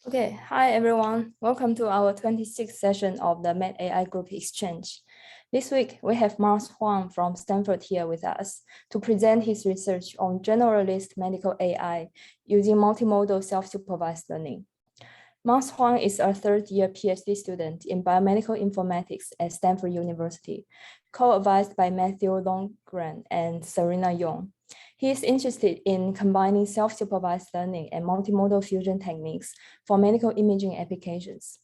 Okay, hi everyone. Welcome to our 26th session of the MedAI Group Exchange. This week, we have Huang from Stanford here with us to present his research on generalist medical AI using multimodal self-supervised learning. Huang is a third-year PhD student in biomedical informatics at Stanford University, co-advised by Matthew Longren and Serena Yong. He is interested in combining self-supervised learning and multimodal fusion techniques for medical imaging applications.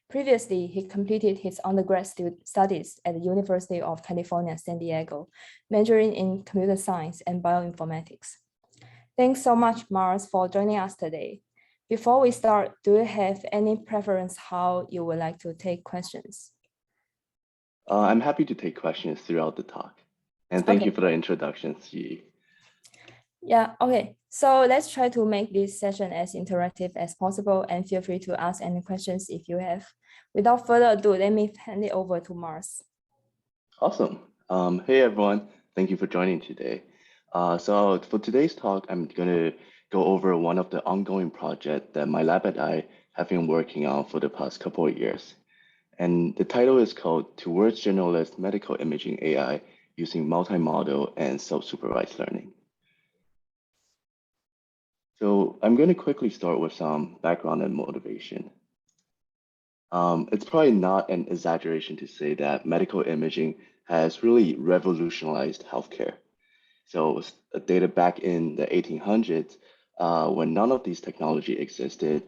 Previously, he completed his undergrad studies at the University of California, San Diego, majoring in computer science and bioinformatics. Thanks so much, Mars, for joining us today. Before we start, do you have any preference how you would like to take questions? I'm happy to take questions throughout the talk. And thank you for the introduction, Xi. Yeah, okay. So let's try to make this session as interactive as possible and feel free to ask any questions if you have. Without further ado, let me hand it over to Mars. Awesome. Hey, everyone. Thank you for joining today. So for today's talk, I'm going to go over one of the ongoing projects that my lab and I have been working on for the past couple of years. And the title is called Towards Generalist Medical Imaging AI Using Multimodal and Self-Supervised Learning. So I'm going to quickly start with some background and motivation. It's probably not an exaggeration to say that medical imaging has really revolutionized healthcare. So data back in the 1800s, when none of these technology existed,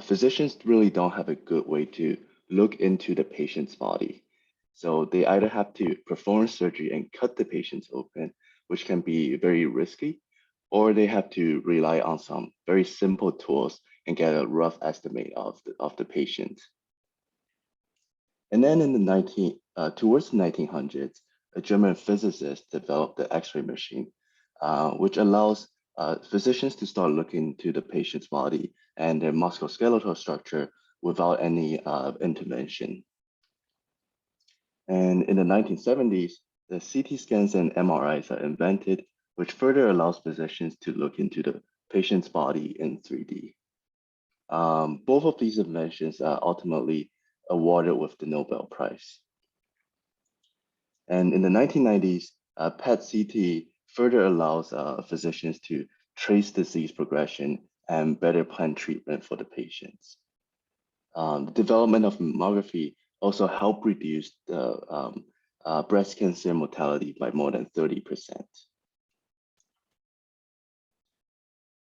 physicians really don't have a good way to look into the patient's body. So they either have to perform surgery and cut the patients open, which can be very risky, or they have to rely on some very simple tools and get a rough estimate of the patient. And then in the towards the 1900s, a German physicist developed the X-ray machine, which allows physicians to start looking into the patient's body and their musculoskeletal structure without any intervention. And in the 1970s, the CT scans and MRIs are invented, which further allows physicians to look into the patient's body in 3D. Both of these inventions are ultimately awarded with the Nobel Prize. And in the 1990s, PET-CT further allows physicians to trace disease progression and better plan treatment for the patients. The development of mammography also helped reduce the breast cancer mortality by more than 30%.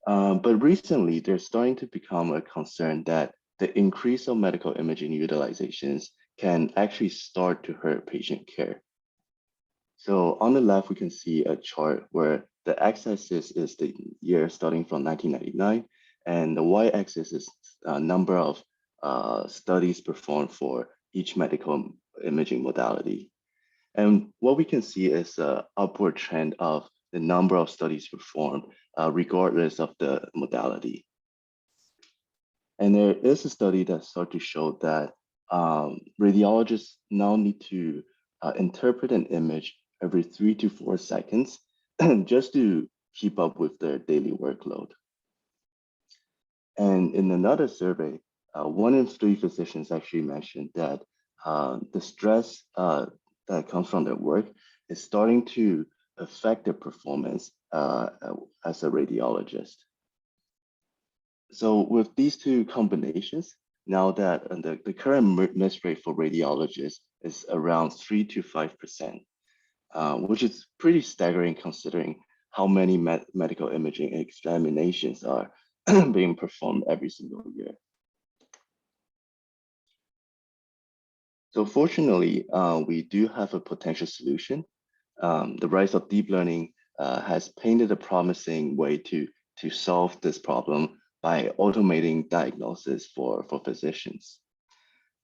But recently, there's starting to become a concern that the increase of medical imaging utilizations can actually start to hurt patient care. So on the left, we can see a chart where the x-axis is the year starting from 1999, and the y-axis is a number of studies performed for each medical imaging modality. And what we can see is an upward trend of the number of studies performed, regardless of the modality. And there is a study that started to show that radiologists now need to interpret an image every 3 to 4 seconds just to keep up with their daily workload. And in another survey, 1 in 3 physicians actually mentioned that the stress that comes from their work is starting to affect their performance as a radiologist. So with these two combinations, now that the current miss rate for radiologists is around 3 to 5%, which is pretty staggering considering how many medical imaging examinations are being performed every single year. So fortunately, we do have a potential solution. The rise of deep learning has painted a promising way to solve this problem by automating diagnosis for physicians.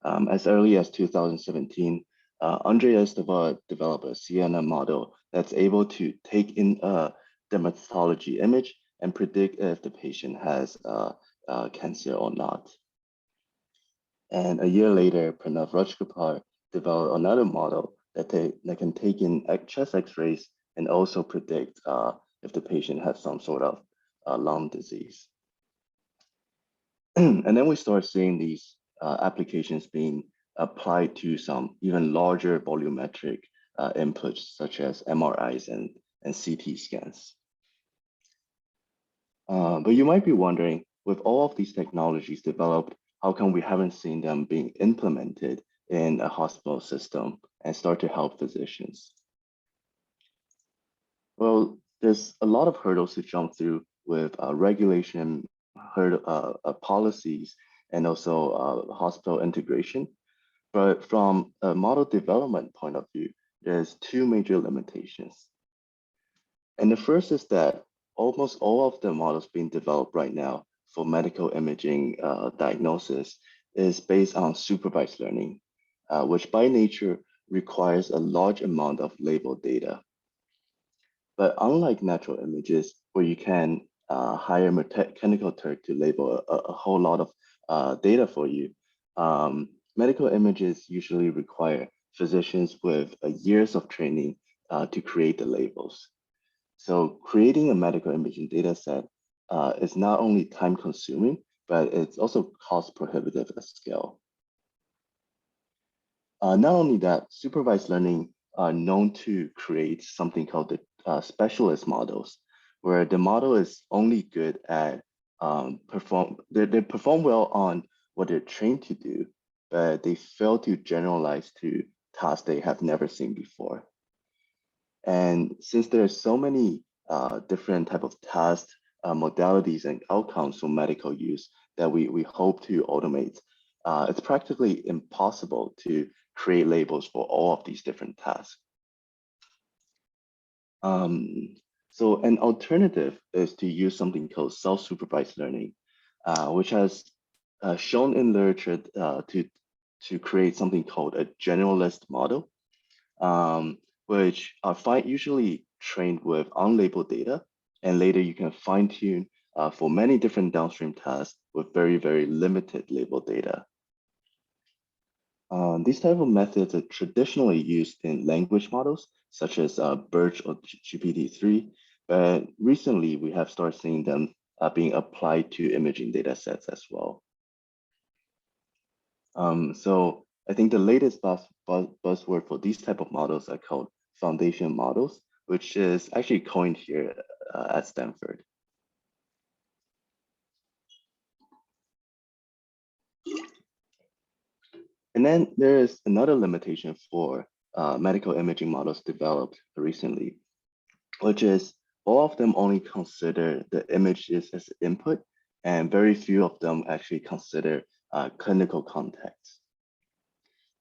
As early as 2017, Andre Esteva developed a CNN model that's able to take in a dermatology image and predict if the patient has cancer or not. And a year later, Pranav Rajgopal developed another model that can take in chest X-rays and also predict if the patient has some sort of lung disease. And then we start seeing these applications being applied to some even larger volumetric inputs, such as MRIs and CT scans. But you might be wondering, with all of these technologies developed, how come we haven't seen them being implemented in a hospital system and start to help physicians? Well, there's a lot of hurdles to jump through with regulation, policies, and also hospital integration. But from a model development point of view, there's two major limitations. And the first is that almost all of the models being developed right now for medical imaging diagnosis is based on supervised learning, which by nature requires a large amount of labeled data. But unlike natural images, where you can hire a mechanical Turk to label a whole lot of data for you, medical images usually require physicians with years of training to create the labels. So creating a medical imaging data set is not only time consuming, but it's also cost prohibitive at scale. Not only that, supervised learning are known to create something called the specialist models, where the model is only good at they perform well on what they're trained to do, but they fail to generalize to tasks they have never seen before. And since there are so many different type of tasks, modalities, and outcomes for medical use that we hope to automate, it's practically impossible to create labels for all of these different tasks. So an alternative is to use something called self-supervised learning, which has shown in literature to create something called a generalist model, which are usually trained with unlabeled data, and later you can fine-tune for many different downstream tasks with very, very limited labeled data. These type of methods are traditionally used in language models, such as BERT or GPT-3, but recently we have started seeing them being applied to imaging data sets as well. So I think the latest buzzword for these type of models are called foundation models, which is actually coined here at Stanford. And then there is another limitation for medical imaging models developed recently, which is all of them only consider the images as input, and very few of them actually consider clinical context.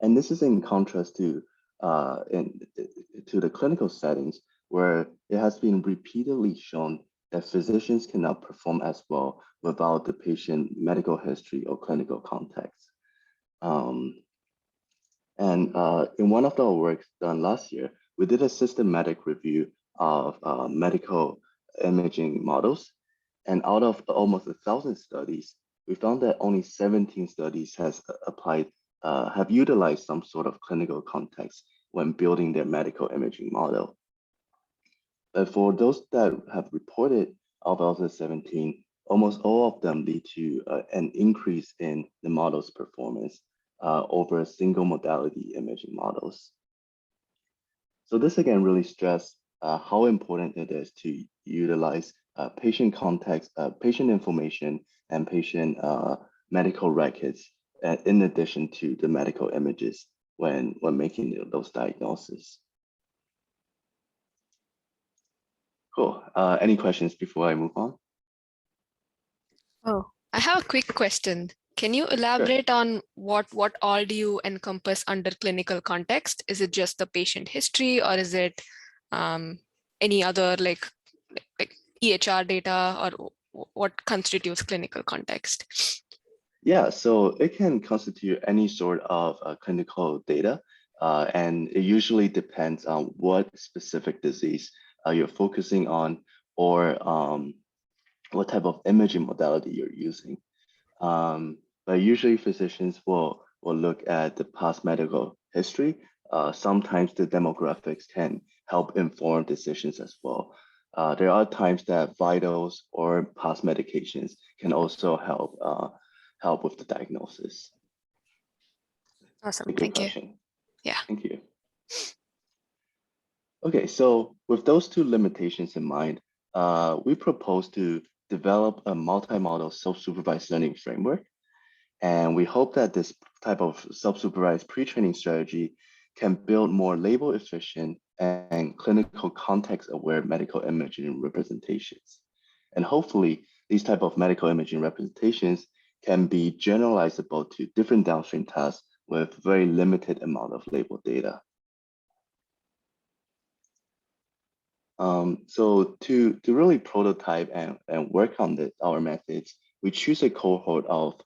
And this is in contrast to the clinical settings, where it has been repeatedly shown that physicians cannot perform as well without the patient medical history or clinical context. And in one of our works done last year, we did a systematic review of medical imaging models. And out of almost 1,000 studies, we found that only 17 studies have utilized some sort of clinical context when building their medical imaging model. But for those that have reported out of the 17, almost all of them lead to an increase in the model's performance over single modality imaging models. So this again really stressed how important it is to utilize patient context, patient information, and patient medical records in addition to the medical images when making those diagnoses. Cool. Any questions before I move on? Oh, I have a quick question. Can you elaborate on what all do you encompass under clinical context? Is it just the patient history, or is it any other like EHR data, or what constitutes clinical context? Yeah, so it can constitute any sort of clinical data, and it usually depends on what specific disease you're focusing on, or what type of imaging modality you're using. But usually physicians will look at the past medical history. Sometimes the demographics can help inform decisions as well. There are times that vitals or past medications can also help help with the diagnosis. Awesome. Good Thank you. question. Yeah. Thank you. Okay, so with those two limitations in mind, we propose to develop a multimodal self-supervised learning framework. And we hope that this type of self-supervised pre-training strategy can build more label efficient and clinical context-aware medical imaging representations. And hopefully, these type of medical imaging representations can be generalizable to different downstream tasks with very limited amount of label data. So to really prototype and work on our methods, we choose a cohort of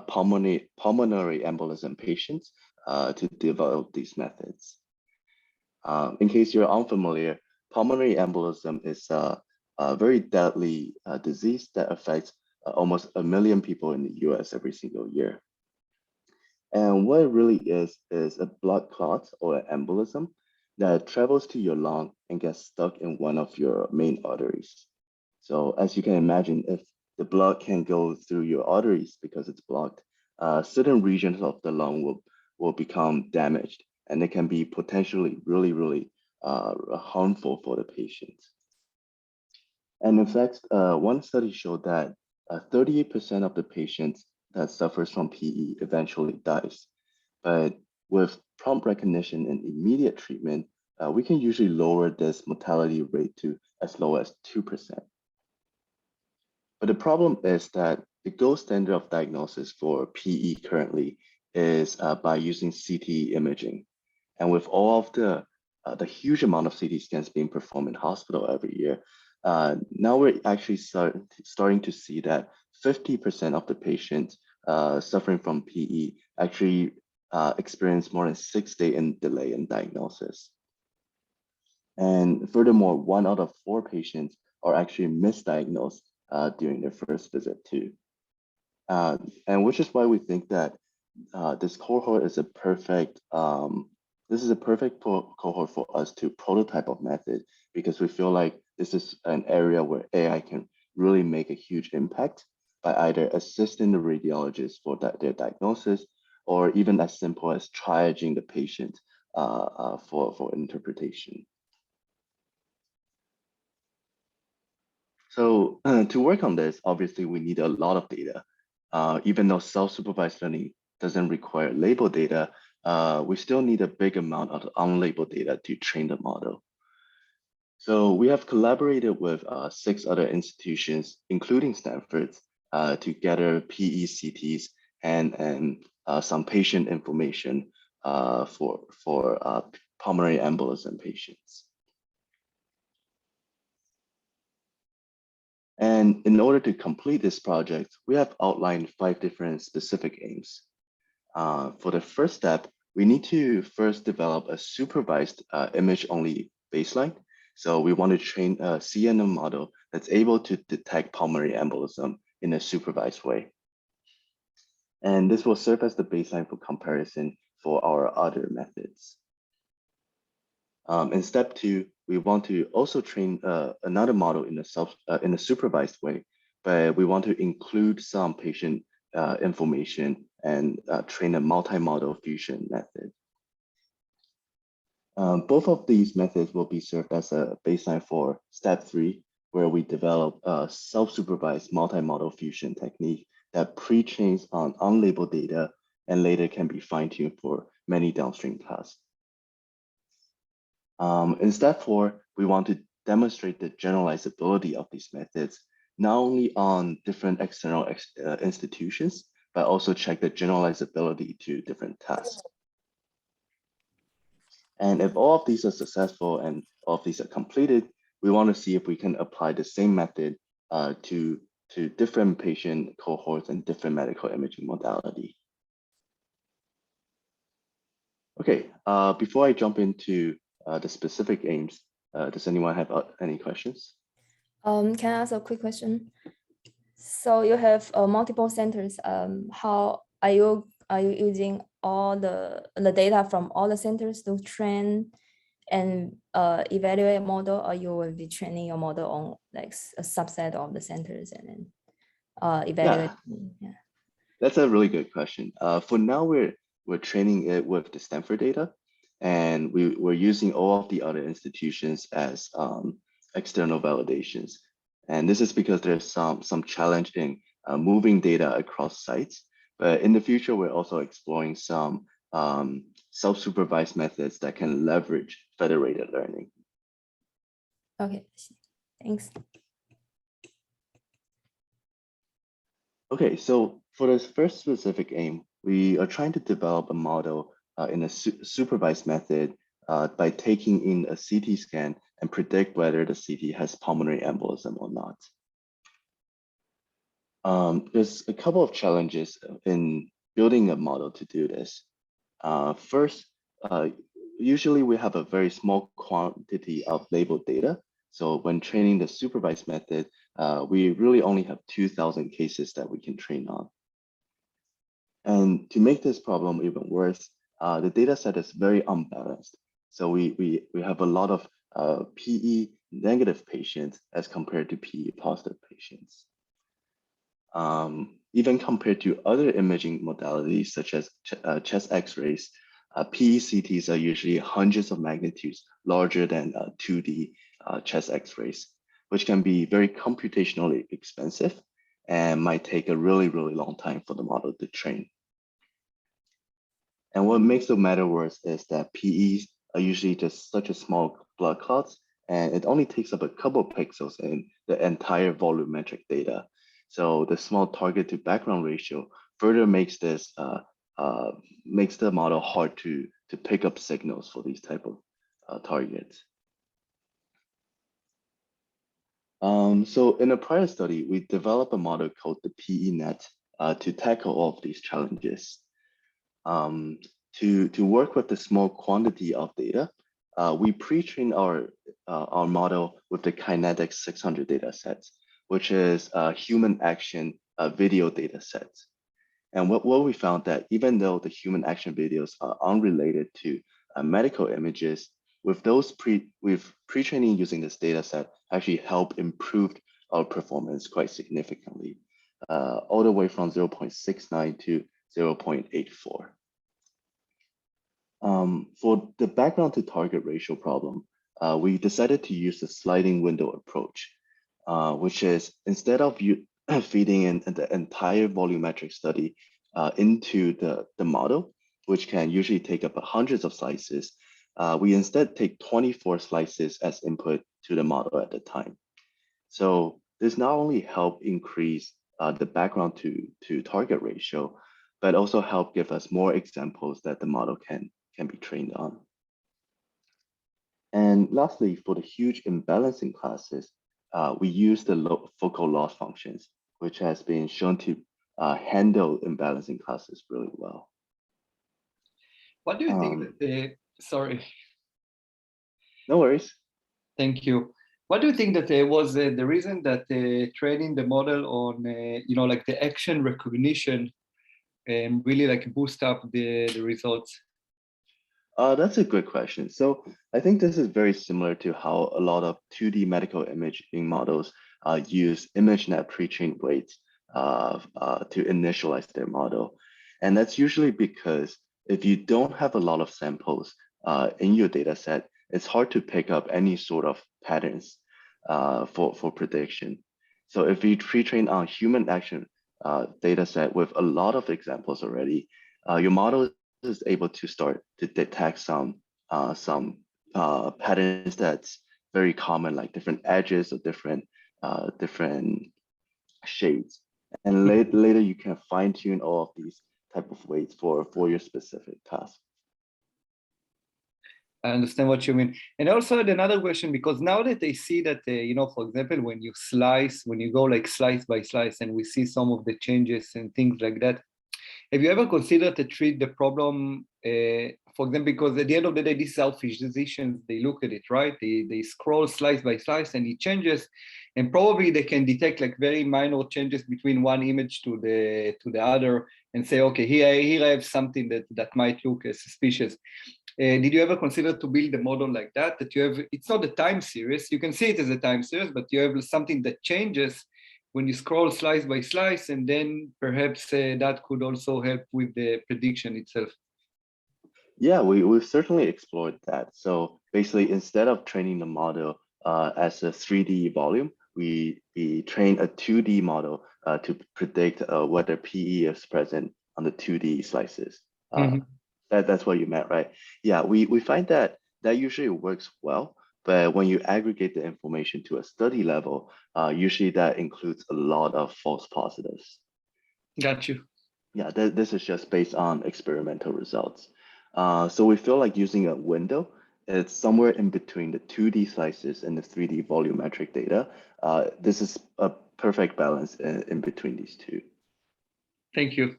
pulmonary embolism patients to develop these methods. In case you're unfamiliar, pulmonary embolism is a very deadly disease that affects almost 1 million people in the US every single year. And what it really is a blood clot or an embolism that travels to your lung and gets stuck in one of your main arteries. So as you can imagine, if the blood can't go through your arteries because it's blocked, certain regions of the lung will become damaged, and it can be potentially really harmful for the patient. And in fact, one study showed that 38% of the patients that suffers from PE eventually dies. But with prompt recognition and immediate treatment, we can usually lower this mortality rate to as low as 2%. But the problem is that the gold standard of diagnosis for PE currently is by using CT imaging. And with all of the huge amount of CT scans being performed in hospital every year, now we're actually starting to see that 50% of the patients suffering from PE actually experience more than 6 days in delay in diagnosis. And furthermore, 1 out of 4 patients are actually misdiagnosed during their first visit too. And which is why we think that this cohort is a perfect, cohort for us to prototype of method, because we feel like this is an area where AI can really make a huge impact by either assisting the radiologist for their diagnosis, or even as simple as triaging the patient for interpretation. So to work on this, obviously we need a lot of data. Even though self-supervised learning doesn't require label data, we still need a big amount of unlabeled data to train the model. So we have collaborated with 6 other institutions, including Stanford's, to gather PECTs and some patient information for pulmonary embolism patients. And in order to complete this project, we have outlined 5 different specific aims. For the first step, we need to first develop a supervised image-only baseline. So we want to train a CNN model that's able to detect pulmonary embolism in a supervised way. And this will serve as the baseline for comparison for our other methods. In step 2, we want to also train another model in a supervised way, but we want to include some patient information and train a multimodal fusion method. Both of these methods will be served as a baseline for step 3, where we develop a self-supervised multimodal fusion technique that pre-trains on unlabeled data and later can be fine-tuned for many downstream tasks. In step 4, we want to demonstrate the generalizability of these methods, not only on different external institutions, but also check the generalizability to different tasks. And if all of these are successful and all of these are completed, we want to see if we can apply the same method to different patient cohorts and different medical imaging modality. Okay, before I jump into the specific aims, does anyone have any questions? Can I ask a quick question? So you have multiple centers. How are you using all the data from all the centers to train and evaluate model, or you will be training your model on like a subset of the centers and then evaluate? Yeah. That's a really good question. For now, we're training it with the Stanford data, and we're using all of the other institutions as external validations. And this is because there's some challenge in moving data across sites. But in the future, we're also exploring some self-supervised methods that can leverage federated learning. Okay, thanks. Okay, so for this first specific aim, we are trying to develop a model in a supervised method by taking in a CT scan and predict whether the CT has pulmonary embolism or not. There's a couple of challenges in building a model to do this. First, usually we have a very small quantity of labeled data. So when training the supervised method, we really only have 2,000 cases that we can train on. And to make this problem even worse, the data set is very unbalanced. So we have a lot of PE negative patients as compared to PE positive patients. Even compared to other imaging modalities such as chest X-rays, PE-CTs are usually hundreds of magnitudes larger than 2D chest X-rays, which can be very computationally expensive and might take a really, really long time for the model to train. And what makes the matter worse is that PEs are usually just such a small blood clots, and it only takes up a couple of pixels in the entire volumetric data. So the small target to background ratio further makes this makes the model hard to pick up signals for these type of targets. So in a prior study, we developed a model called the PENet to tackle all of these challenges. To work with the small quantity of data, we pre-trained our model with the Kinetic 600 data sets, which is a human action video data set. And what we found that even though the human action videos are unrelated to medical images, with those pre-training using this data set actually help improve our performance quite significantly, all the way from 0.69 to 0.84. For the background to target ratio problem, we decided to use the sliding window approach, which is instead of feeding in the entire volumetric study into the model, which can usually take up hundreds of slices, we instead take 24 slices as input to the model at the time. So this not only help increase the background to target ratio, but also help give us more examples that the model can be trained on. And lastly, for the huge imbalancing classes, we use the focal loss functions, which has been shown to handle imbalancing classes really well. What do you think that sorry. No worries. Thank you. What do you think that was the reason that training the model on, like the action recognition really like boost up the results? That's a good question. So I think this is very similar to how a lot of 2D medical imaging models use ImageNet pre-trained weights to initialize their model. And that's usually because if you don't have a lot of samples in your data set, it's hard to pick up any sort of patterns for prediction. So if you pre-train on human action data set with a lot of examples already, your model is able to start to detect some patterns that's very common, like different edges or different shades. And later you can fine tune all of these type of weights for your specific task. I understand what you mean. And also another question, because now that I see that, for example, when you go like slice by slice and we see some of the changes and things like that, have you ever considered to treat the problem, for example, because at the end of the day, these are physicians, they look at it, right? They scroll slice by slice and it changes, and probably they can detect like very minor changes between one image to the other and say, okay, here I have something that might look suspicious. Did you ever consider to build a model like that you have, it's not a time series, you can see it as a time series, but you have something that changes when you scroll slice by slice, and then perhaps that could also help with the prediction itself. Yeah, we've certainly explored that. So basically, instead of training the model as a 3D volume, we train a 2D model to predict whether PE is present on the 2D slices. That's what you meant, right? Yeah, we find that usually works well, but when you aggregate the information to a study level, usually that includes a lot of false positives. Got you. Yeah, this is just based on experimental results. So we feel like using a window, it's somewhere in between the 2D slices and the 3D volumetric data. This is a perfect balance in between these two. Thank you.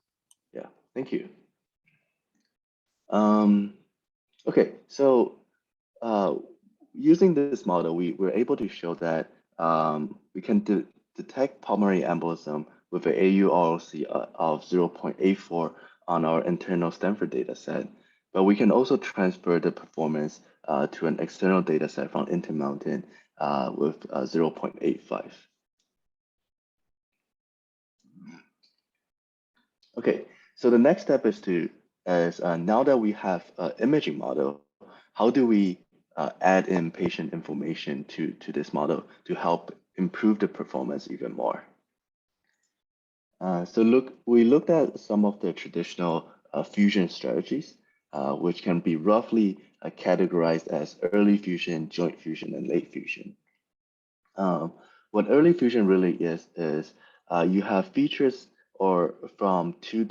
Yeah, thank you. Okay, so using this model, we were able to show that we can detect pulmonary embolism with an AURLC of 0.84 on our internal Stanford data set, but we can also transfer the performance to an external data set from Intermountain with 0.85. Okay, so the next step is now that we have an imaging model, how do we add in patient information to this model to help improve the performance even more? We looked at some of the traditional fusion strategies, which can be roughly categorized as early fusion, joint fusion, and late fusion. What early fusion really is you have features from two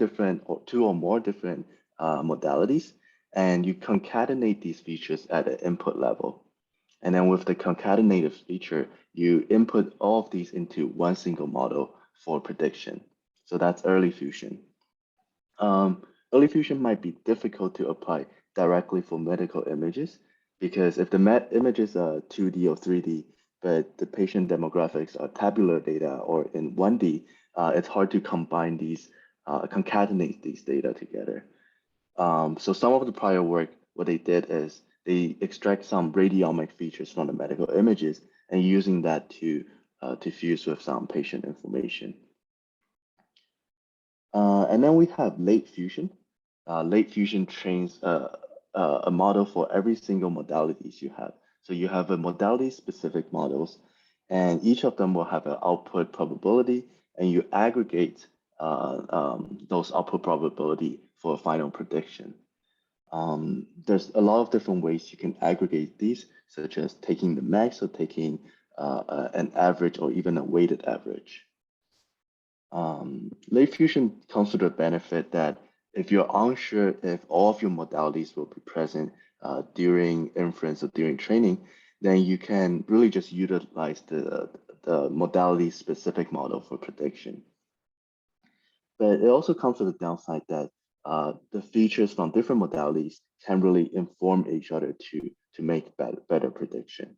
or more different modalities, and you concatenate these features at an input level. And then with the concatenative feature, you input all of these into one single model for prediction. So that's early fusion. Early fusion might be difficult to apply directly for medical images because if the images are 2D or 3D, but the patient demographics are tabular data or in 1D, it's hard to combine these, concatenate these data together. So some of the prior work, what they did is they extract some radiomic features from the medical images and using that to fuse with some patient information. And then we have late fusion. Late fusion trains a model for every single modalities you have. So you have a modality-specific models, and each of them will have an output probability, and you aggregate those output probability for a final prediction. There's a lot of different ways you can aggregate these, such as taking the max or taking an average or even a weighted average. Late fusion comes with the benefit that if you're unsure if all of your modalities will be present during inference or during training, then you can really just utilize the modality specific model for prediction. But it also comes with the downside that the features from different modalities can really inform each other to make better prediction.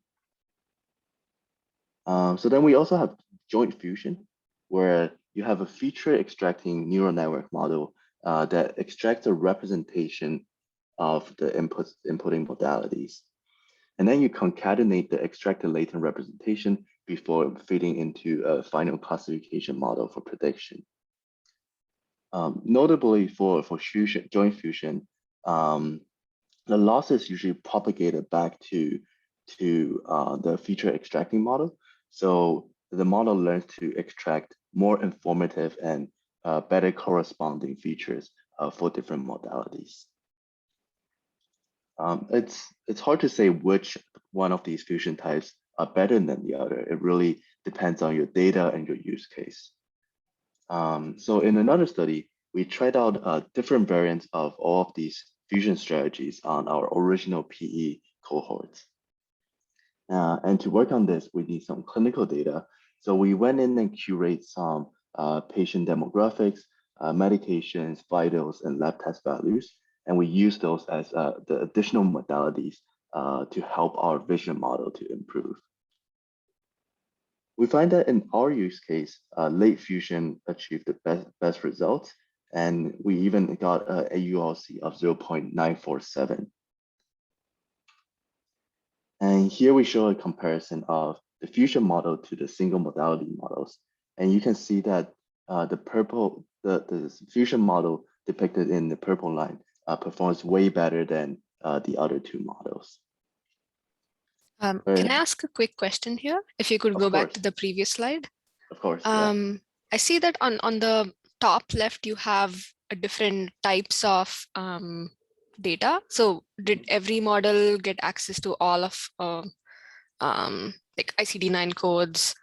So then we also have joint fusion, where you have a feature extracting neural network model that extracts a representation of the inputting modalities. And then you concatenate the extracted latent representation before feeding into a final classification model for prediction. Notably for joint fusion, the loss is usually propagated back to the feature extracting model. So the model learns to extract more informative and better corresponding features for different modalities. It's hard to say which one of these fusion types are better than the other. It really depends on your data and your use case. So in another study, we tried out different variants of all of these fusion strategies on our original PE cohorts. And to work on this, we need some clinical data. So we went in and curate some patient demographics, medications, vitals, and lab test values. And we use those as the additional modalities to help our vision model to improve. We find that in our use case, late fusion achieved the best results, and we even got a AULC of 0.947. And here we show a comparison of the fusion model to the single modality models. And you can see that the fusion model depicted in the purple line performs way better than the other two models. Can I ask a quick question here? If you could go back to the previous slide. Of course. I see that on the top left, you have different types of data. So did every model get access to all of like ICD-9 codes,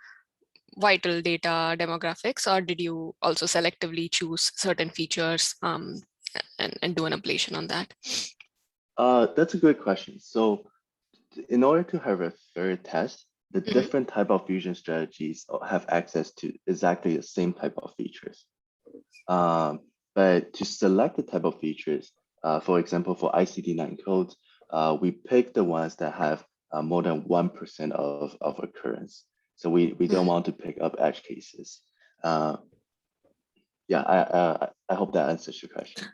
vital data, demographics, or did you also selectively choose certain features and do an ablation on that? That's a good question. So in order to have a fair test, the different type of fusion strategies have access to exactly the same type of features. But to select the type of features, for example, for ICD-9 codes, we pick the ones that have more than 1% of occurrence. So we don't want to pick up edge cases. Yeah, I hope that answers your question.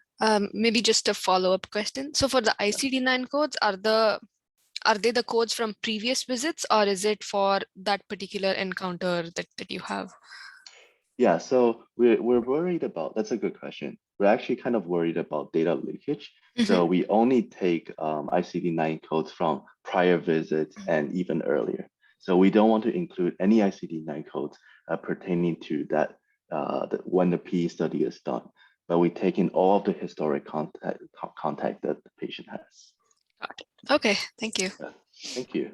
Maybe just a follow-up question. So for the ICD-9 codes, are they the codes from previous visits, or is it for that particular encounter that you have? Yeah, so we're worried about, that's a good question. We're actually kind of worried about data leakage. So we only take ICD-9 codes from prior visits and even earlier. So we don't want to include any ICD-9 codes pertaining to that when the PE study is done. But we take in all of the historic contact that the patient has. Got it. Okay, thank you. Thank you.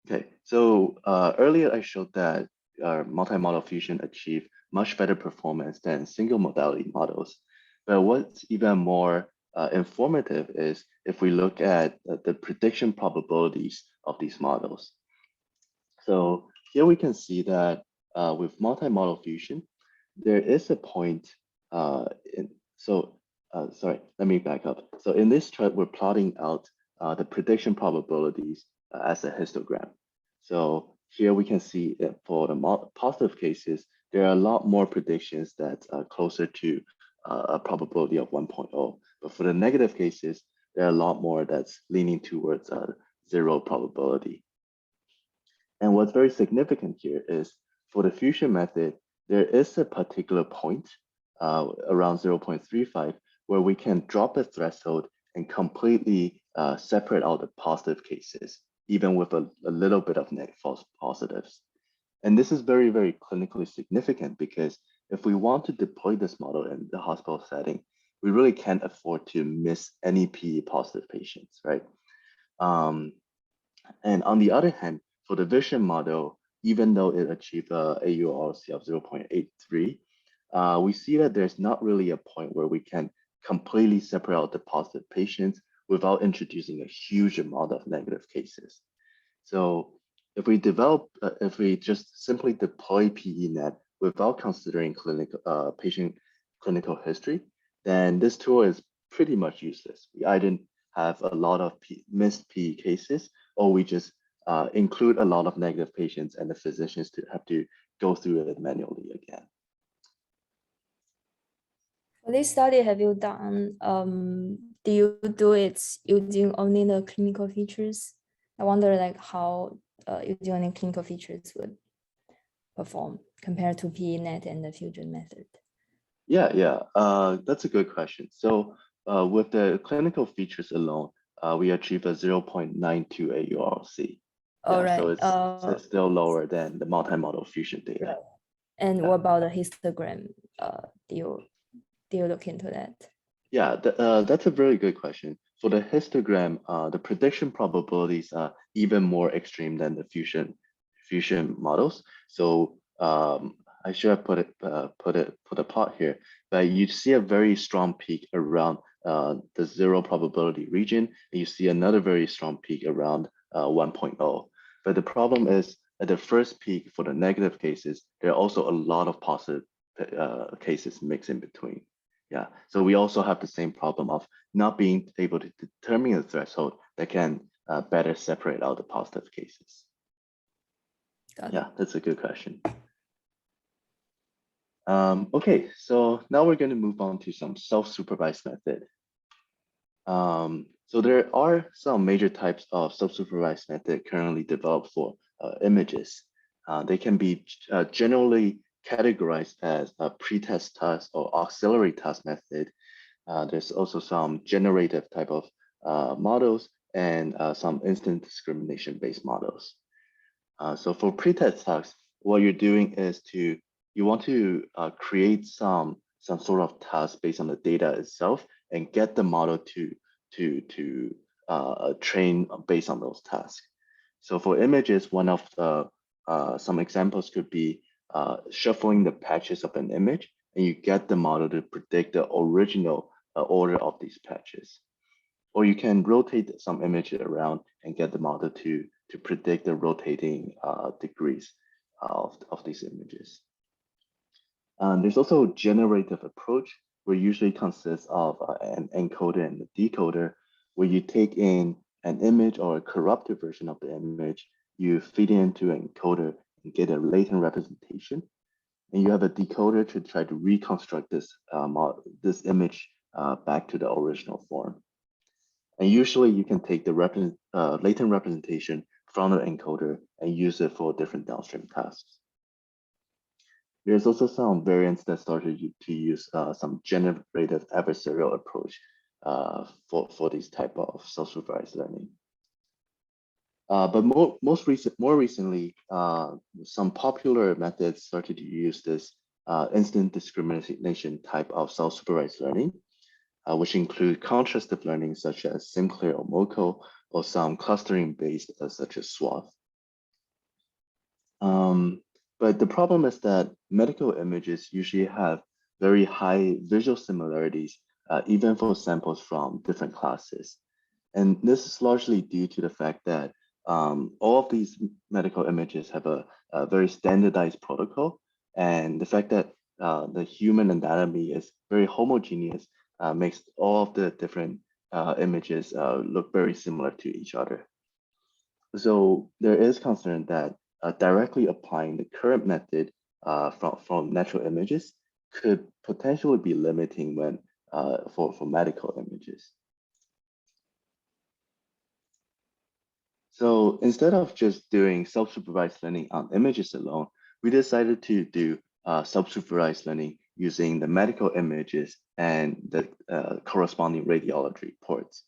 Okay, so earlier I showed that multimodal fusion achieved much better performance than single modality models. But what's even more informative is if we look at the prediction probabilities of these models. So here we can see that with multimodal fusion, there is a point sorry, let me back up. So in this chart, we're plotting out the prediction probabilities as a histogram. So here we can see that for the positive cases, there are a lot more predictions that are closer to a probability of 1.0. But for the negative cases, there are a lot more that's leaning towards 0 probability. And what's very significant here is for the fusion method, there is a particular point around 0.35 where we can drop the threshold and completely separate out the positive cases, even with a little bit of net false positives. And this is very, very clinically significant because if we want to deploy this model in the hospital setting, we really can't afford to miss any PE positive patients, right? And on the other hand, for the vision model, even though it achieved a AURC of 0.83, we see that there's not really a point where we can completely separate out the positive patients without introducing a huge amount of negative cases. So if we just simply deploy PENet without considering patient clinical history, then this tool is pretty much useless. We either have a lot of missed PE cases, or we just include a lot of negative patients and the physicians to have to go through it manually again. For this study, have you done, do you do it using only the clinical features? I wonder like how using only clinical features would perform compared to PENet and the fusion method. Yeah, that's a good question. So with the clinical features alone, we achieve a 0.92 AURC. All right. So it's still lower than the multimodal fusion data. Right. And what about the histogram? Do you look into that? Yeah, that's a very good question. For the histogram, the prediction probabilities are even more extreme than the fusion models. So I should have put a plot here, but you see a very strong peak around the 0 probability region, and you see another very strong peak around 1.0. But the problem is at the first peak for the negative cases, there are also a lot of positive cases mixed in between. Yeah, so we also have the same problem of not being able to determine a threshold that can better separate out the positive cases. Yeah, that's a good question. Okay, so now we're going to move on to some self-supervised method. So there are some major types of self-supervised method currently developed for images. They can be generally categorized as a pretest task or auxiliary task method. There's also some generative type of models and some instant discrimination-based models. So for pretest tasks, what you're doing is you want to create some sort of task based on the data itself and get the model to train based on those tasks. So for images, one of the some examples could be shuffling the patches of an image, and you get the model to predict the original order of these patches. Or you can rotate some images around and get the model to predict the rotating degrees of these images. There's also generative approach, where usually consists of an encoder and a decoder, where you take in an image or a corrupted version of the image, you feed it into an encoder and get a latent representation. And you have a decoder to try to reconstruct this image back to the original form. And usually you can take the latent representation from the encoder and use it for different downstream tasks. There's also some variants that started to use some generative adversarial approach for these type of self-supervised learning. But more recently, some popular methods started to use this instant discrimination type of self-supervised learning, which include contrastive learning such as SimClear or MoCo, or some clustering-based such as Swath. But the problem is that medical images usually have very high visual similarities, even for samples from different classes. And this is largely due to the fact that all of these medical images have a very standardized protocol, and the fact that the human anatomy is very homogeneous makes all of the different images look very similar to each other. So there is concern that directly applying the current method from natural images could potentially be limiting when for medical images. So instead of just doing self-supervised learning on images alone, we decided to do self-supervised learning using the medical images and the corresponding radiology reports.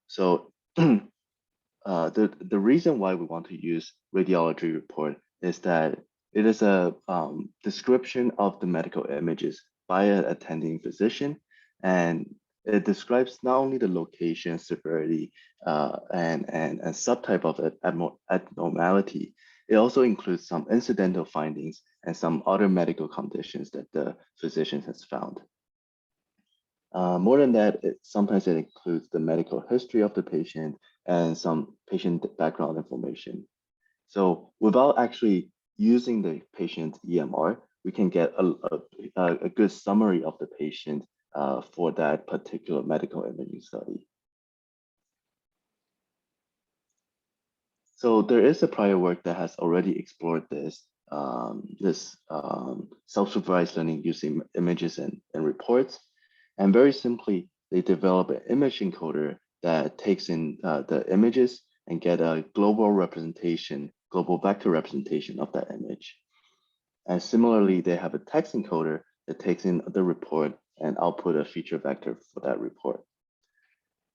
So the reason why we want to use radiology report is that it is a description of the medical images by an attending physician, and it describes not only the location, severity, and subtype of abnormality. It also includes some incidental findings and some other medical conditions that the physician has found. More than that, sometimes it includes the medical history of the patient and some patient background information. So without actually using the patient's EMR, we can get a good summary of the patient for that particular medical imaging study. So there is a prior work that has already explored this self-supervised learning using images and reports. And very simply, they develop an image encoder that takes in the images and get a global representation, global vector representation of that image. And similarly, they have a text encoder that takes in the report and output a feature vector for that report.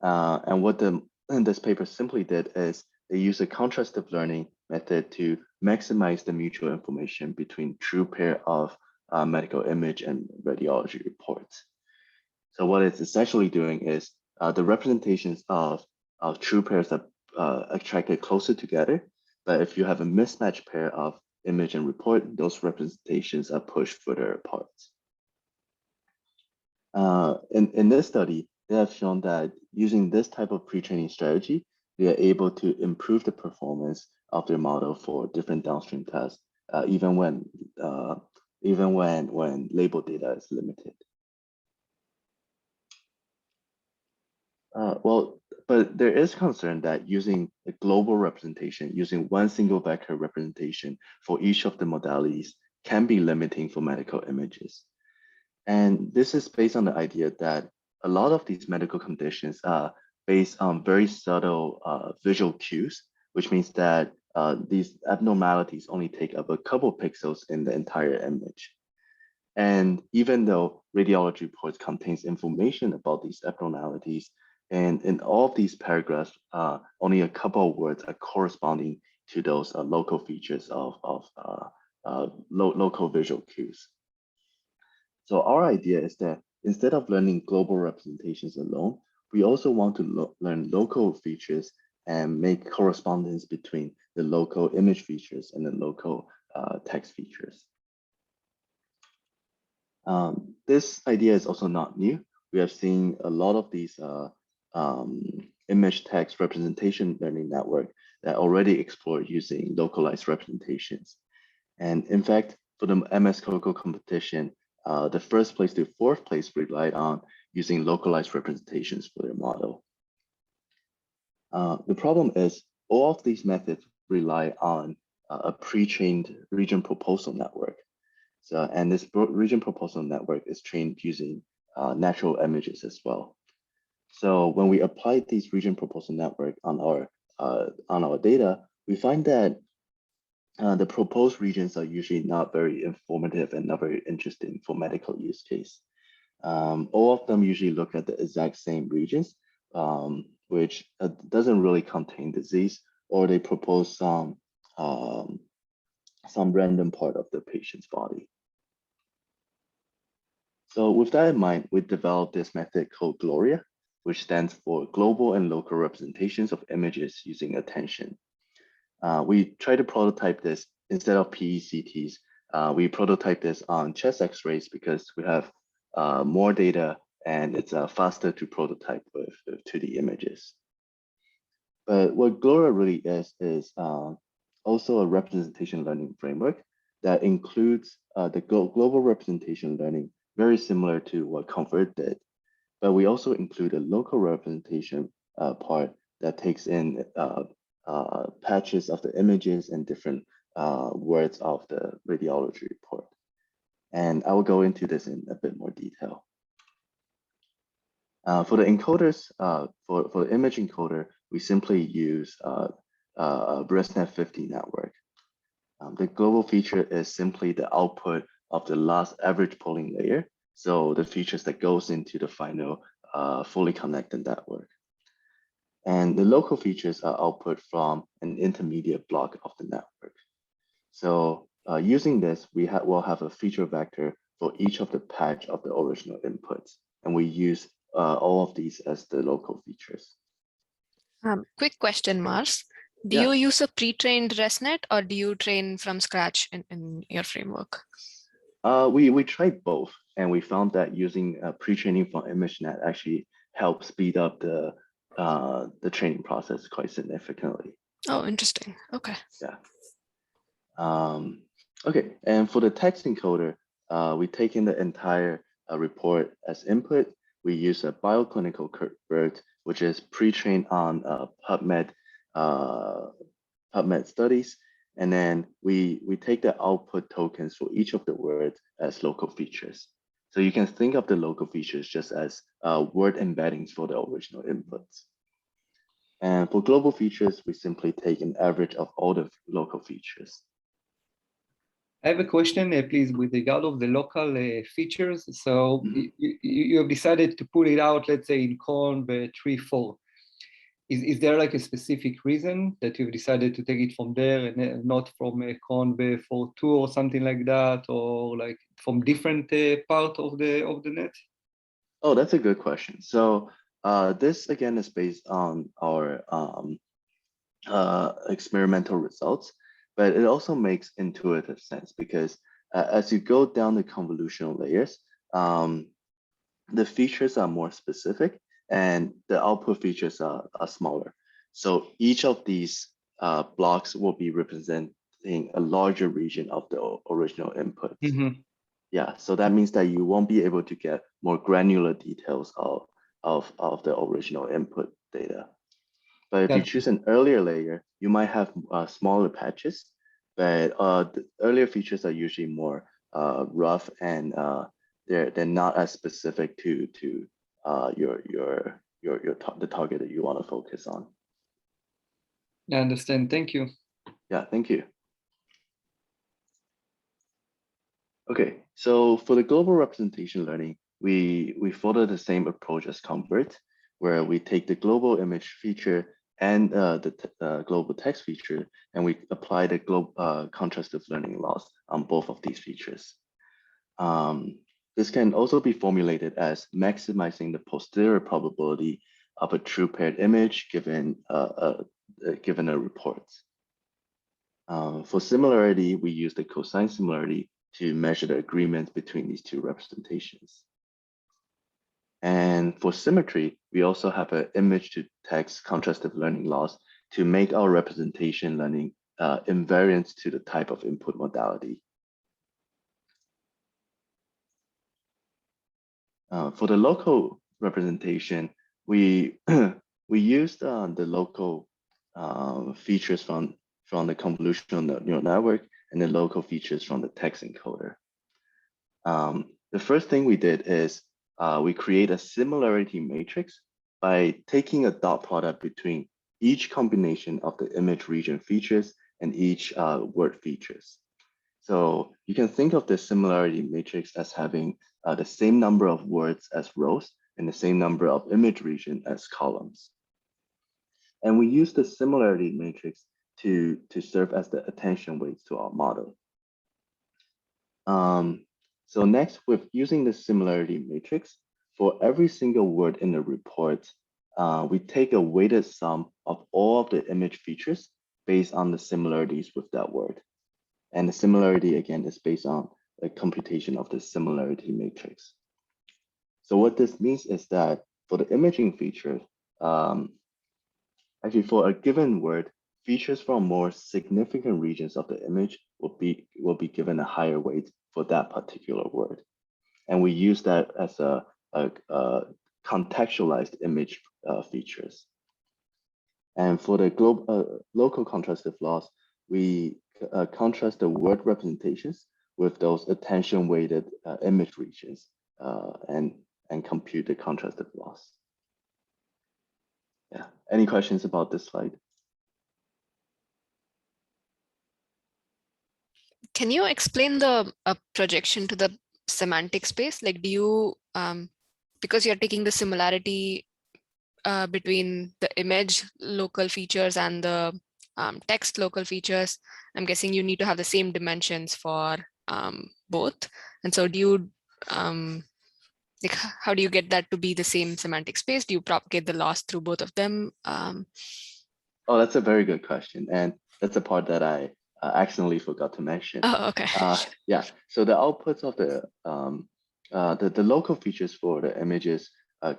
And what this paper simply did is they use a contrastive learning method to maximize the mutual information between true pair of medical image and radiology reports. So what it's essentially doing is the representations of true pairs are attracted closer together. But if you have a mismatched pair of image and report, those representations are pushed further apart. In this study, they have shown that using this type of pre-training strategy, they are able to improve the performance of their model for different downstream tasks, even when label data is limited. But there is concern that using a global representation, using one single vector representation for each of the modalities can be limiting for medical images. And this is based on the idea that a lot of these medical conditions are based on very subtle visual cues, which means that these abnormalities only take up a couple pixels in the entire image. And even though radiology reports contains information about these abnormalities, and in all of these paragraphs, only a couple of words are corresponding to those local features of local visual cues. So our idea is that instead of learning global representations alone, we also want to learn local features and make correspondence between the local image features and the local text features. This idea is also not new. We have seen a lot of these image text representation learning network that already explore using localized representations. And in fact, for the MS Coco competition, the first place to fourth place relied on using localized representations for their model. The problem is all of these methods rely on a pre-trained region proposal network. So, and this region proposal network is trained using natural images as well. So when we apply these region proposal network on our data, we find that the proposed regions are usually not very informative and not very interesting for medical use case. All of them usually look at the exact same regions, which doesn't really contain disease, or they propose some random part of the patient's body. So with that in mind, we developed this method called GLORIA, which stands for Global and Local Representations of Images Using Attention. We try to prototype this instead of PECTs. We prototype this on chest X-rays because we have more data and it's faster to prototype with 2D images. But what GLORIA really is also a representation learning framework that includes the global representation learning, very similar to what Cohort did. But we also include a local representation part that takes in patches of the images and different words of the radiology report. And I will go into this in a bit more detail. For the encoders, for the image encoder, we simply use a ResNet50 network. The global feature is simply the output of the last average polling layer. So the features that goes into the final fully connected network. And the local features are output from an intermediate block of the network. So using this, we'll have a feature vector for each of the patch of the original inputs. And we use all of these as the local features. Quick question, Mars. Do you use a pre-trained ResNet or do you train from scratch in your framework? We tried both, and we found that using pre-training from ImageNet actually helps speed up the training process quite significantly. Oh, interesting. Okay. Yeah. Okay, and for the text encoder, we take in the entire report as input. We use a bioclinical curate, which is pre-trained on PubMed studies. And then we take the output tokens for each of the words as local features. So you can think of the local features just as word embeddings for the original inputs. And for global features, we simply take an average of all the local features. I have a question, please, with regard of the local features. So you have decided to put it out, let's say in Conv 3.4. Is there like a specific reason that you've decided to take it from there and not from Conv 4.2 or something like that, or like from different part of the net? Oh, that's a good question. So this again is based on our experimental results, but it also makes intuitive sense because as you go down the convolutional layers, the features are more specific and the output features are smaller. So each of these blocks will be representing a larger region of the original inputs. Mm-hmm. Yeah, so that means that you won't be able to get more granular details of the original input data. But if you choose an earlier layer, you might have smaller patches, but the earlier features are usually more rough and they're not as specific to the target that you want to focus on. I understand. Thank you. Yeah, thank you. Okay, so for the global representation learning, we follow the same approach as Convert, where we take the global image feature and the global text feature, and we apply the global contrastive learning laws on both of these features. This can also be formulated as maximizing the posterior probability of a true paired image given a report. For similarity, we use the cosine similarity to measure the agreement between these two representations. And for symmetry, we also have an image to text contrastive learning loss to make our representation learning invariant to the type of input modality. For the local representation, we used the local features from the convolutional neural network and the local features from the text encoder. The first thing we did is we create a similarity matrix by taking a dot product between each combination of the image region features and each word features. So you can think of this similarity matrix as having the same number of words as rows and the same number of image region as columns. And we use the similarity matrix to serve as the attention weights to our model. So next, with using the similarity matrix, for every single word in the report, we take a weighted sum of all of the image features based on the similarities with that word. And the similarity, again, is based on the computation of the similarity matrix. So what this means is that for the imaging features, actually for a given word, features from more significant regions of the image will be given a higher weight for that particular word. And we use that as a contextualized image features. And for the local contrastive loss, we contrast the word representations with those attention-weighted image regions and compute the contrastive loss. Yeah, any questions about this slide? Can you explain the projection to the semantic space? Like, do you, because you're taking the similarity between the image local features and the text local features, I'm guessing you need to have the same dimensions for both. And so do you, like, how do you get that to be the same semantic space? Do you propagate the loss through both of them? Oh, that's a very good question. And that's a part that I accidentally forgot to mention. Oh, okay. Yeah, so the outputs of the local features for the images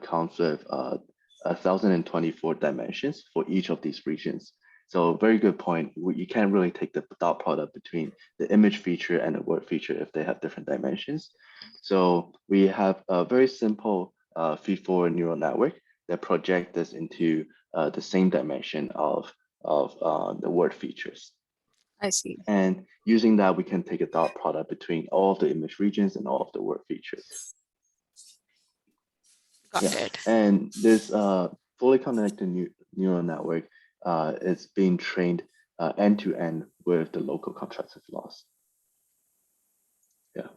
comes with 1,024 dimensions for each of these regions. So very good point. You can't really take the dot product between the image feature and the word feature if they have different dimensions. So we have a very simple feed-forward neural network that projects this into the same dimension of the word features. I see. And using that, we can take a dot product between all of the image regions and all of the word features. Got it. And this fully connected neural network is being trained end-to-end with the local contrastive loss. Yeah,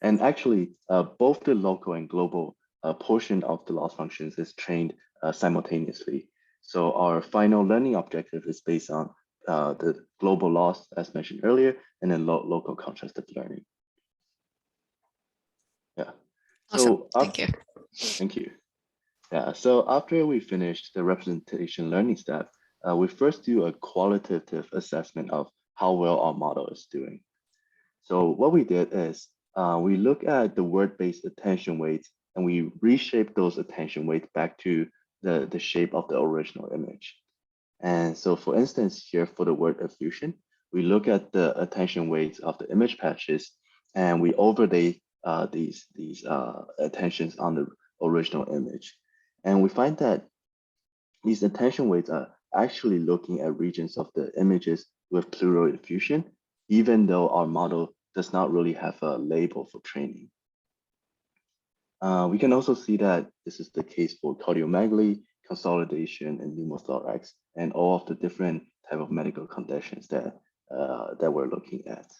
and actually, both the local and global portion of the loss functions is trained simultaneously. So our final learning objective is based on the global loss, as mentioned earlier, and then local contrastive learning. Yeah. Awesome. So Thank you. Thank you. Yeah. So after we finish the representation learning step, we first do a qualitative assessment of how well our model is doing. So what we did is we look at the word-based attention weights and we reshape those attention weights back to the shape of the original image. And so for instance, here for the word effusion, we look at the attention weights of the image patches and we overlay these attentions on the original image. And we find that these attention weights are actually looking at regions of the images with pleural effusion, even though our model does not really have a label for training. We can also see that this is the case for cardiomegaly, consolidation, and pneumothorax, and all of the different type of medical conditions that that we're looking at.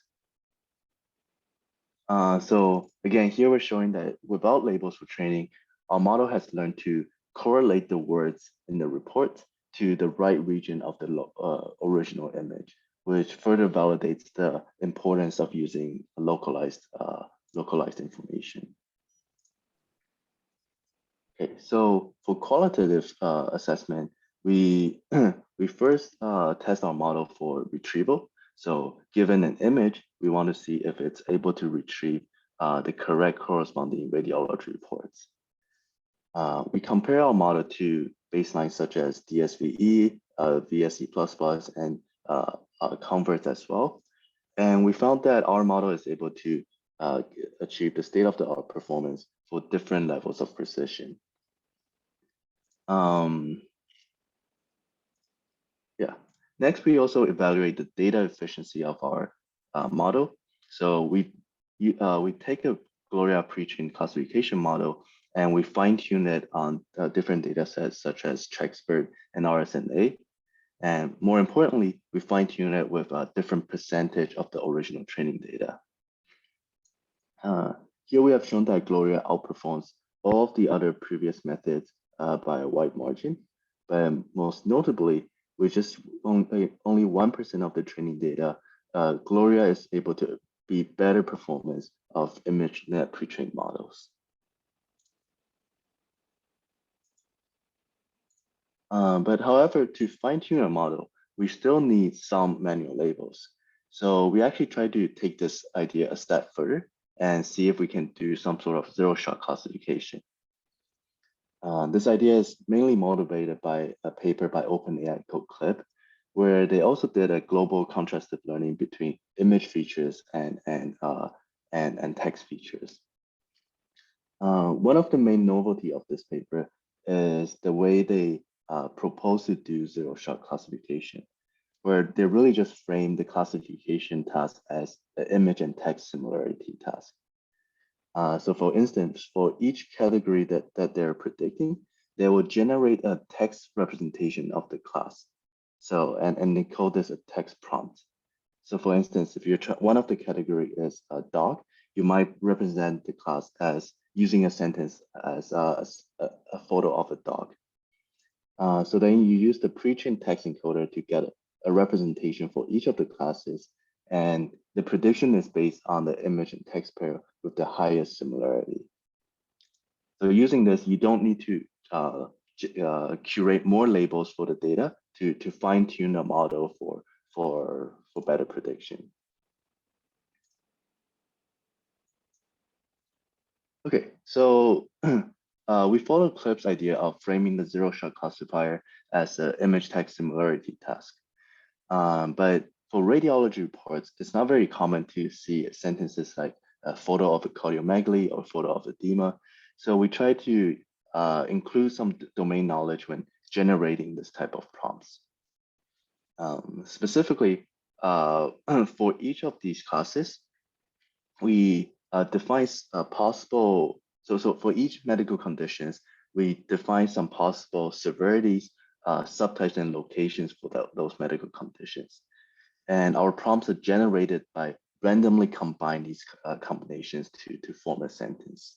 So again, here we're showing that without labels for training, our model has learned to correlate the words in the report to the right region of the original image, which further validates the importance of using localized information. Okay, so for qualitative assessment, we first test our model for retrieval. So given an image, we want to see if it's able to retrieve the correct corresponding radiology reports. We compare our model to baselines such as DSVE, VSE++, and Converts as well. And we found that our model is able to achieve the state-of-the-art performance for different levels of precision. Yeah. Next, we also evaluate the data efficiency of our model. So we take a Gloria pre-trained classification model and we fine-tune it on different data sets such as Checksburg and RSNA. And more importantly, we fine-tune it with a different percentage of the original training data. Here we have shown that Gloria outperforms all of the other previous methods by a wide margin, but most notably, with just only 1% of the training data, Gloria is able to be better performance of ImageNet pre-trained models. But however, to fine-tune a model, we still need some manual labels. So we actually try to take this idea a step further and see if we can do some sort of zero-shot classification. This idea is mainly motivated by a paper by OpenAI CodeClip, where they also did a global contrastive learning between image features and text features. One of the main novelty of this paper is the way they propose to do zero-shot classification, where they really just frame the classification task as the image and text similarity task. So for instance, for each category that they're predicting, they will generate a text representation of the class. So, and they call this a text prompt. So for instance, if one of the category is a dog, you might represent the class as using a sentence as a photo of a dog. So then you use the pre-trained text encoder to get a representation for each of the classes. And the prediction is based on the image and text pair with the highest similarity. So using this, you don't need to curate more labels for the data to fine tune a model for better prediction. Okay, so we follow Clip's idea of framing the zero-shot classifier as an image text similarity task. But for radiology reports, it's not very common to see sentences like a photo of a cardiomegaly or photo of edema. So we try to include some domain knowledge when generating this type of prompts. Specifically, for each of these classes, we define possible, so for each medical conditions, we define some possible severities, subtypes, and locations for those medical conditions. And our prompts are generated by randomly combine these combinations to form a sentence.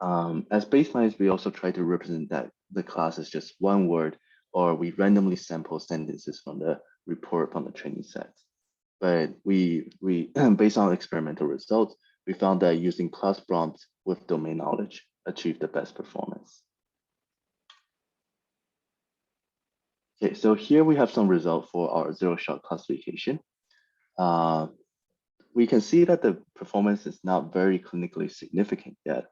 As baselines, we also try to represent that the class is just one word, or we randomly sample sentences from the report from the training set. But we based on experimental results, we found that using class prompts with domain knowledge achieved the best performance. Okay, so here we have some results for our zero-shot classification. We can see that the performance is not very clinically significant yet,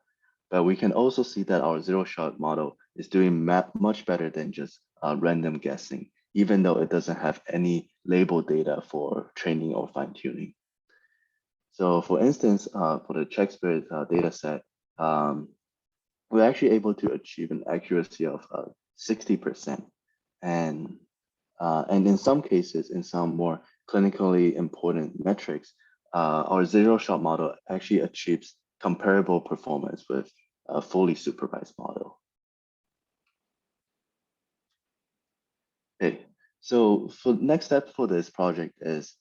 but we can also see that our zero-shot model is doing much better than just random guessing, even though it doesn't have any label data for training or fine-tuning. So for instance, for the Checksburg data set, we're actually able to achieve an accuracy of 60%. And in some cases, in some more clinically important metrics, our zero-shot model actually achieves comparable performance with a fully supervised model. Okay, So for next step for this project is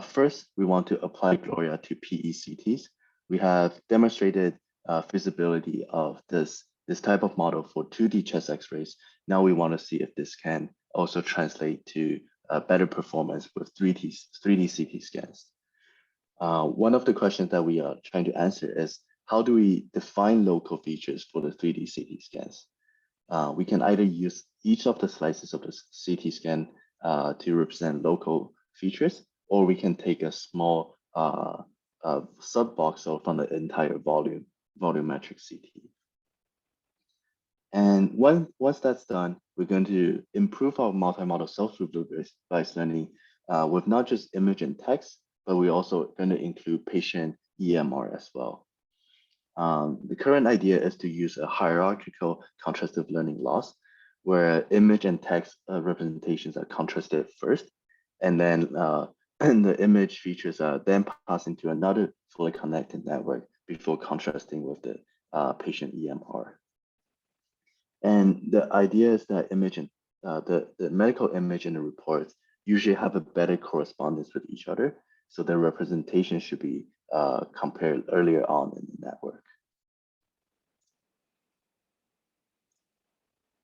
first, we want to apply Gloria to PECTs. We have demonstrated feasibility of this type of model for 2D chest X-rays. Now we want to see if this can also translate to better performance with 3D CT scans. One of the questions that we are trying to answer is, how do we define local features for the 3D CT scans? We can either use each of the slices of the CT scan to represent local features, or we can take a small sub-voxel from the entire volumetric CT. And once that's done, we're going to improve our multimodal self-supervised learning with not just image and text, but we're also going to include patient EMR as well. The current idea is to use a hierarchical contrastive learning loss, where image and text representations are contrasted first, and then the image features are then passed into another fully connected network before contrasting with the patient EMR. And the idea is that image and the medical image and the reports usually have a better correspondence with each other, so the representation should be compared earlier on in the network.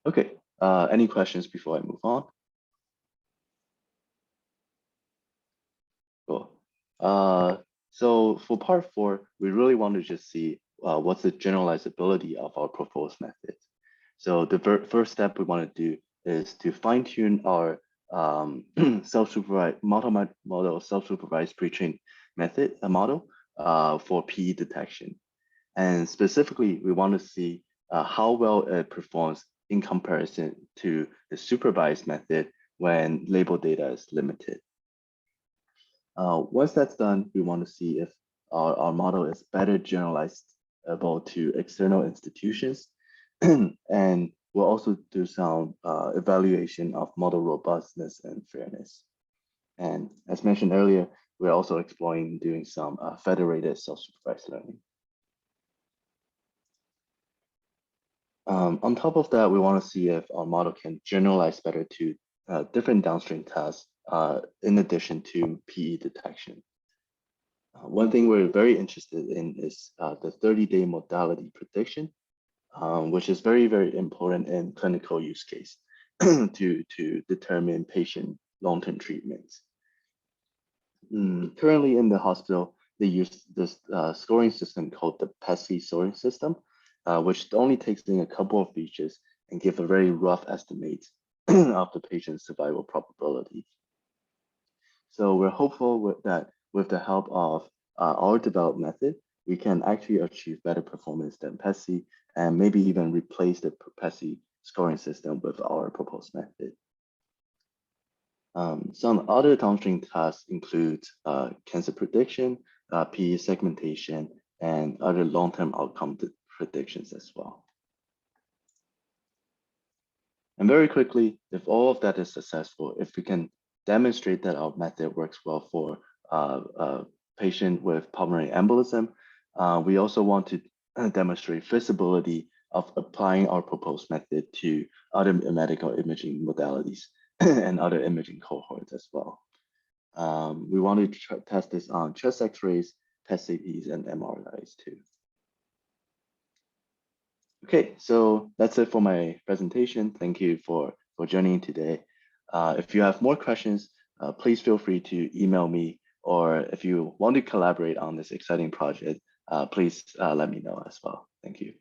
Okay, any questions before I move on? Cool. So for part 4, we really want to just see what's the generalizability of our proposed methods. So the first step we want to do is to fine-tune our multimodal self-supervised pre-trained method model for PE detection. And specifically, we want to see how well it performs in comparison to the supervised method when label data is limited. Once that's done, we want to see if our model is better generalizable to external institutions. And we'll also do some evaluation of model robustness and fairness. And as mentioned earlier, we're also exploring doing some federated self-supervised learning. On top of that, we want to see if our model can generalize better to different downstream tasks in addition to PE detection. One thing we're very interested in is the 30-day modality prediction, which is very, very important in clinical use case to determine patient long-term treatments. Currently in the hospital, they use this scoring system called the PESI scoring system, which only takes in a couple of features and give a very rough estimate of the patient's survival probability. So we're hopeful that with the help of our developed method, we can actually achieve better performance than PESI and maybe even replace the PESI scoring system with our proposed method. Some other downstream tasks include cancer prediction, PE segmentation, and other long-term outcome predictions as well. And very quickly, if all of that is successful, if we can demonstrate that our method works well for a patient with pulmonary embolism, we also want to demonstrate feasibility of applying our proposed method to other medical imaging modalities and other imaging cohorts as well. We want to test this on chest X-rays, PET-CTs, and MRIs too. Okay, so that's it for my presentation. Thank you for joining today. If you have more questions, please feel free to email me, or if you want to collaborate on this exciting project, please let me know as well. Thank you.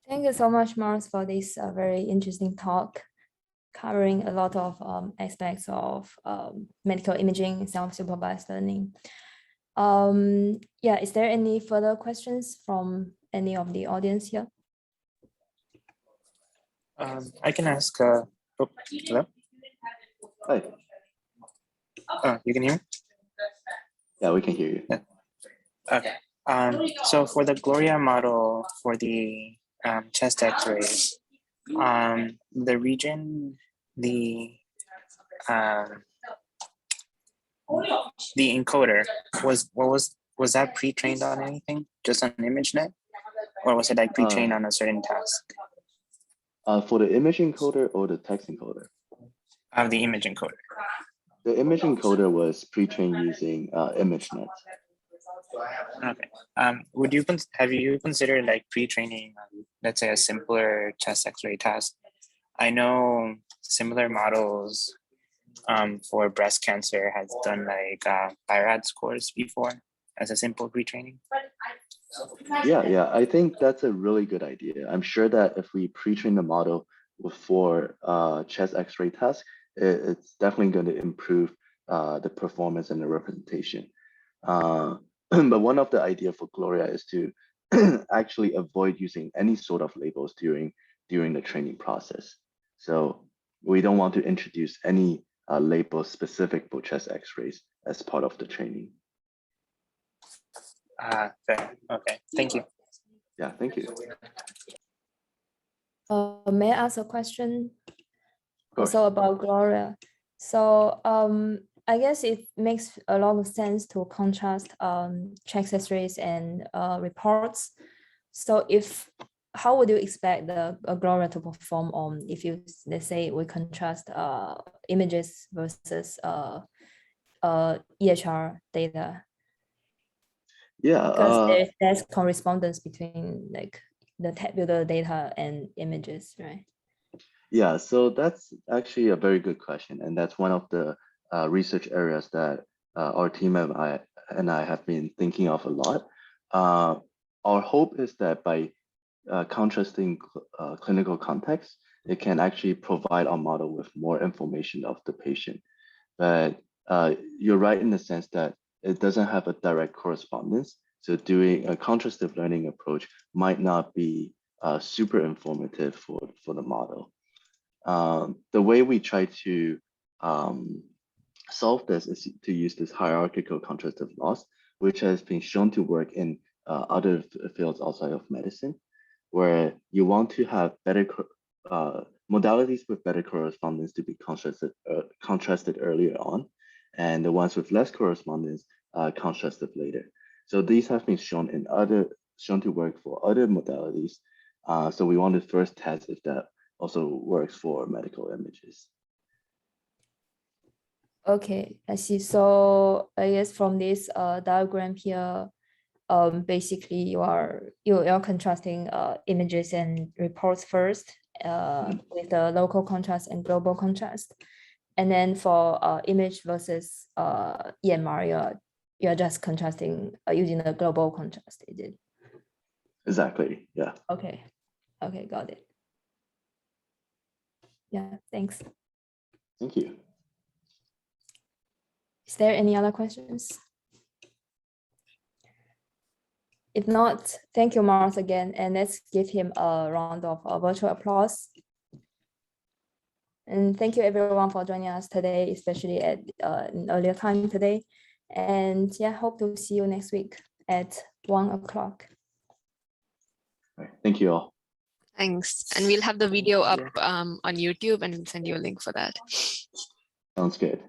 Thank you so much, Mars, for this very interesting talk, covering a lot of aspects of medical imaging, self-supervised learning. Yeah, is there any further questions from any of the audience here? I can ask. Oh, hello. Hi. You can hear me? Yeah, we can hear you. Yeah. Okay. So for the Gloria model for the chest X-rays, the region, the encoder was that pre-trained on anything, just on ImageNet, or was it like pre-trained on a certain task? For the image encoder or the text encoder? The image encoder. The image encoder was pre-trained using ImageNet. Okay. Have you considered like pre-training, let's say, a simpler chest X-ray task? I know similar models for breast cancer has done like myriad scores before as a simple pre-training. Yeah, I think that's a really good idea. I'm sure that if we pre-train the model for chest X-ray task, it's definitely going to improve the performance and the representation. But one of the idea for Gloria is to actually avoid using any sort of labels during the training process. So we don't want to introduce any labels specific for chest X-rays as part of the training. Fair. Okay, thank you. Yeah, thank you. May I ask a question? Of course. Also about Gloria. So I guess it makes a lot of sense to contrast chest X-rays and reports. So how would you expect the Gloria to perform on if you, let's say, we contrast images versus EHR data? Yeah, because there's correspondence between like the tabular data and images, right? Yeah, so that's actually a very good question, and that's one of the research areas that our team and I have been thinking of a lot. Our hope is that by contrasting clinical context, it can actually provide our model with more information of the patient. But you're right in the sense that it doesn't have a direct correspondence. So doing a contrastive learning approach might not be super informative for the model. The way we try to solve this is to use this hierarchical contrastive loss, which has been shown to work in other fields outside of medicine, where you want to have better modalities with better correspondence to be contrasted earlier on, and the ones with less correspondence contrasted later. So these have been shown to work for other modalities. So we want to first test if that also works for medical images. Okay, I see. So I guess from this diagram here, basically you're contrasting images and reports first with the local contrast and global contrast, and then for image versus EMR, you're just contrasting using the global contrast. Is it? Exactly. Yeah. Okay. Okay, got it. Yeah, thanks. Thank you. Is there any other questions? If not, thank you, Mars, again, and let's give him a round of virtual applause. And thank you, everyone, for joining us today, especially at an earlier time today. And yeah, hope to see you next week at 1 o'clock. Right. Thank you all. Thanks. And we'll have the video up on YouTube and we'll send you a link for that. Sounds good.